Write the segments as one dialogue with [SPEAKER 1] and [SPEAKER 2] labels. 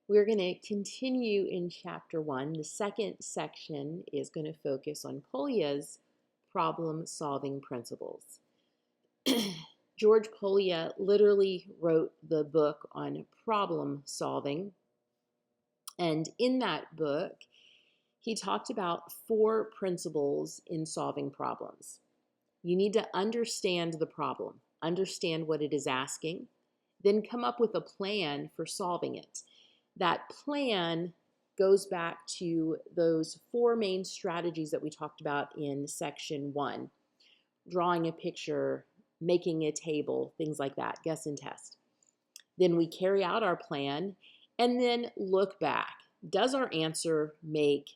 [SPEAKER 1] We're going to continue in Chapter 1. The second section is going to focus on Polya's problem-solving principles. George Polya literally wrote the book on problem solving, and in that book, he talked about 4 principles in solving problems. You need to understand the problem, understand what it is asking, then come up with a plan for solving it. That plan goes back to those 4 main strategies that we talked about in section 1. Drawing a picture, making a table, things like that, guess and test. Then we carry out our plan and then look back. Does our answer make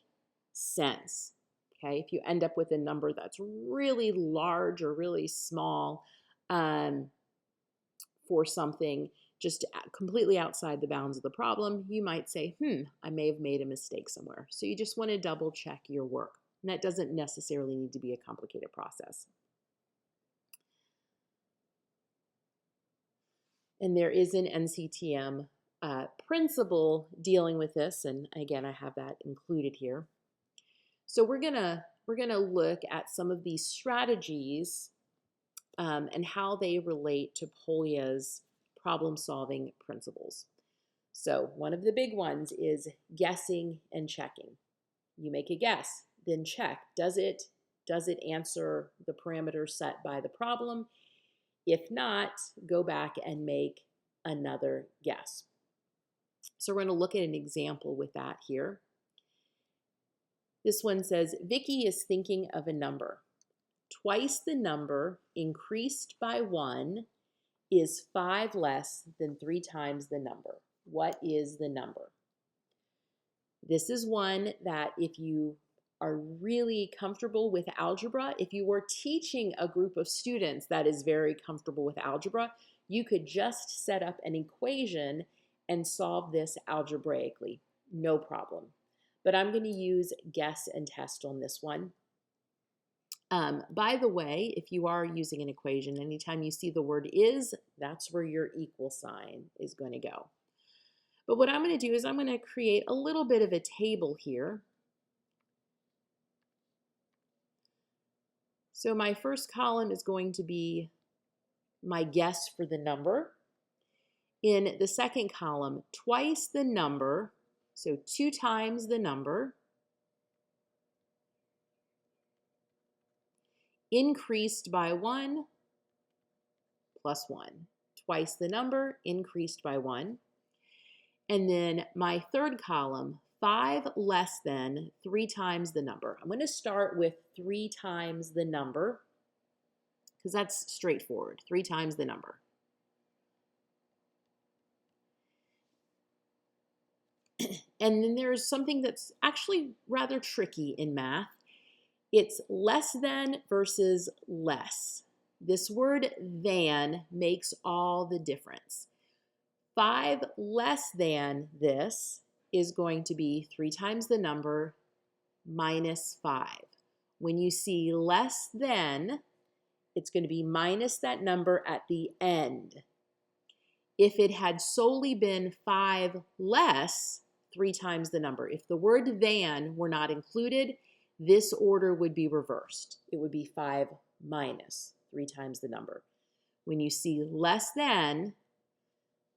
[SPEAKER 1] sense? Okay, if you end up with a number that's really large or really small for something just completely outside the bounds of the problem, you might say, I may have made a mistake somewhere. So you just want to double check your work. And that doesn't necessarily need to be a complicated process. And there is an NCTM principle dealing with this, and again, I have that included here. So we're gonna look at some of these strategies and how they relate to Polya's problem-solving principles. So one of the big ones is guessing and checking. You make a guess, then check. Does it answer the parameters set by the problem? If not, go back and make another guess. So we're going to look at an example with that here. This one says, Vicky is thinking of a number. Twice the number increased by 1 is 5 less than 3 times the number. What is the number? This is one that if you are really comfortable with algebra, if you were teaching a group of students that is very comfortable with algebra, you could just set up an equation and solve this algebraically, no problem. But I'm going to use guess and test on this one. By the way, if you are using an equation, anytime you see the word is, that's where your equal sign is going to go. But what I'm going to do is I'm going to create a little bit of a table here. So my first column is going to be my guess for the number. In the second column, twice the number, so 2 times the number, increased by 1 plus 1. Twice the number, increased by 1. And then my third column, 5 less than 3 times the number. I'm going to start with 3 times the number because that's straightforward. 3 times the number. And then there's something that's actually rather tricky in math. It's less than versus less. This word than makes all the difference. 5 less than this is going to be 3 times the number minus 5. When you see less than, it's going to be minus that number at the end. If it had solely been 5 less, 3 times the number. If the word than were not included, this order would be reversed. It would be 5 minus 3 times the number. When you see less than,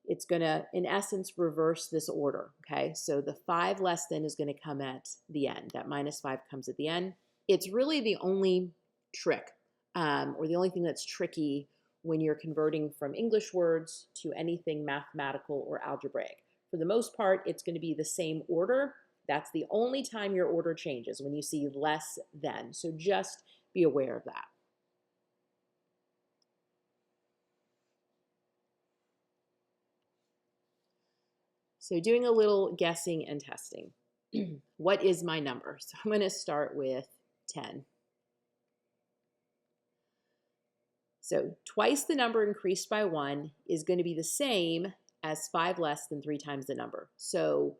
[SPEAKER 1] it's going to, in essence, reverse this order, okay? So the 5 less than is going to come at the end. That minus 5 comes at the end. It's really the only trick, or the only thing that's tricky when you're converting from English words to anything mathematical or algebraic. For the most part, it's going to be the same order. That's the only time your order changes, when you see less than. So just be aware of that. So doing a little guessing and testing. What is my number? So I'm going to start with 10. So twice the number increased by 1 is going to be the same as 5 less than 3 times the number. So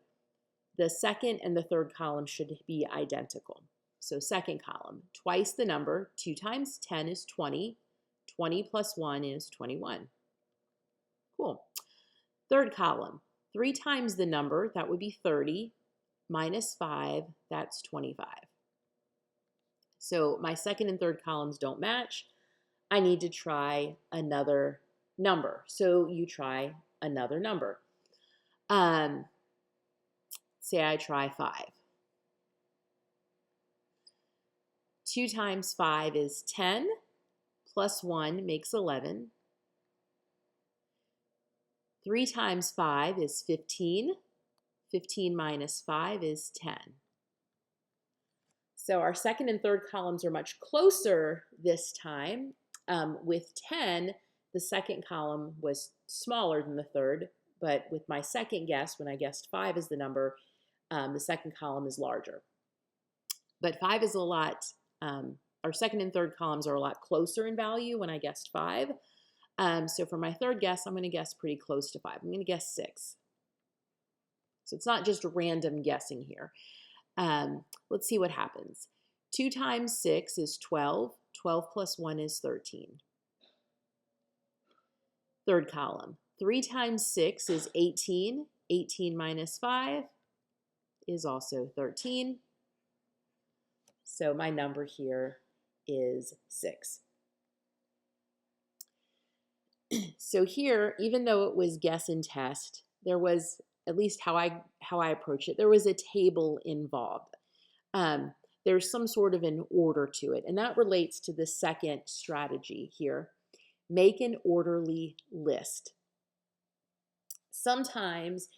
[SPEAKER 1] the second and the third column should be identical. So second column, twice the number, 2 times 10 is 20. 20 plus 1 is 21. Cool. Third column, 3 times the number, that would be 30, minus 5, that's 25. So my second and third columns don't match. I need to try another number. So you try another number. Say I try 5. 2 times 5 is 10, plus 1 makes 11. 3 times 5 is 15. 15 minus 5 is 10. So our second and third columns are much closer this time. With 10, the second column was smaller than the third, but with my second guess, when I guessed 5 is the number, the second column is larger. But 5 is a lot, our second and third columns are a lot closer in value when I guessed 5. So for my third guess, I'm going to guess pretty close to 5. I'm going to guess 6. So it's not just random guessing here. Let's see what happens. 2 times 6 is 12. 12 plus 1 is 13. Third column. 3 times 6 is 18. 18 minus 5 is also 13. So my number here is 6. So here, even though it was guess and test, there was, at least how I approach it, there was a table involved. There's some sort of an order to it, and that relates to the second strategy here. Make an orderly list. Sometimes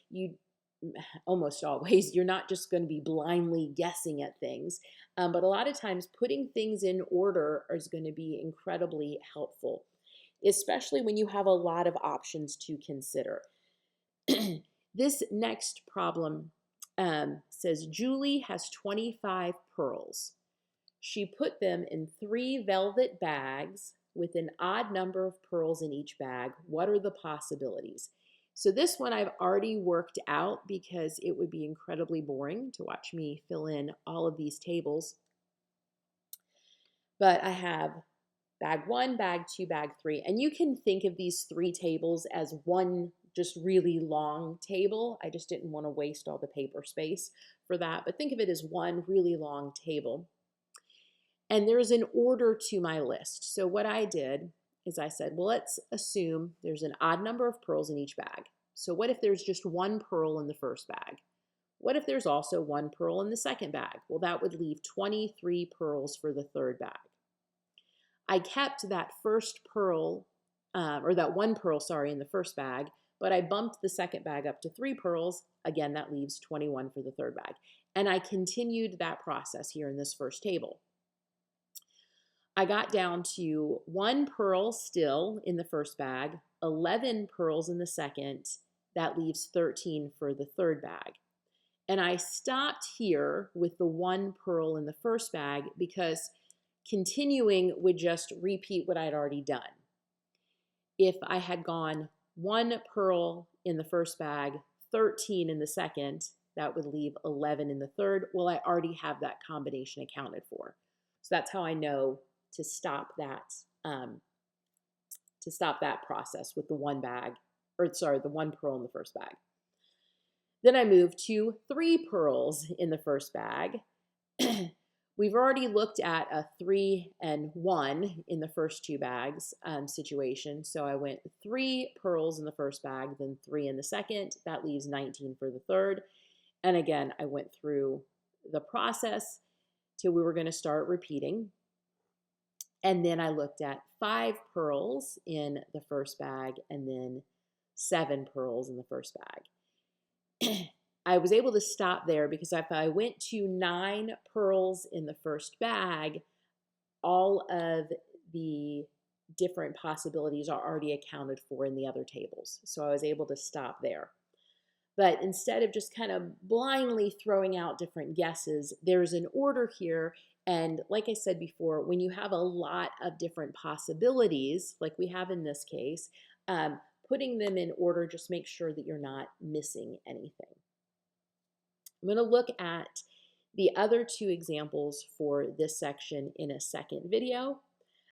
[SPEAKER 1] almost always, you're not just going to be blindly guessing at things, but a lot of times putting things in order is going to be incredibly helpful, especially when you have a lot of options to consider. This next problem says Julie has 25 pearls. She put them in 3 velvet bags with an odd number of pearls in each bag. What are the possibilities? So this one I've already worked out because it would be incredibly boring to watch me fill in all of these tables. But I have bag 1, bag 2, bag 3. And you can think of these 3 tables as one just really long table. I just didn't want to waste all the paper space for that. But think of it as one really long table. And there's an order to my list. So what I did is I said, well, let's assume there's an odd number of pearls in each bag. So what if there's just 1 pearl in the first bag? What if there's also 1 pearl in the second bag? Well, that would leave 23 pearls for the third bag. I kept that first pearl, or that 1 pearl, sorry, in the first bag, but I bumped the second bag up to 3 pearls. Again, that leaves 21 for the third bag. And I continued that process here in this first table. I got down to 1 pearl still in the first bag, 11 pearls in the second. That leaves 13 for the third bag. And I stopped here with the 1 pearl in the first bag because continuing would just repeat what I'd already done. If I had gone 1 pearl in the first bag, 13 in the second, that would leave 11 in the third. Well, I already have that combination accounted for. So that's how I know to stop that process with the 1 bag, or sorry, the 1 pearl in the first bag. Then I moved to 3 pearls in the first bag. We've already looked at a 3 and 1 in the first 2 bags situation. So I went 3 pearls in the first bag, then 3 in the second. That leaves 19 for the third. And again, I went through the process till we were going to start repeating. And then I looked at 5 pearls in the first bag and then 7 pearls in the first bag. I was able to stop there because if I went to 9 pearls in the first bag, all of the different possibilities are already accounted for in the other tables. So I was able to stop there. But instead of just kind of blindly throwing out different guesses, there's an order here. And like I said before, when you have a lot of different possibilities, like we have in this case, putting them in order just makes sure that you're not missing anything. I'm going to look at the other 2 examples for this section in a second video.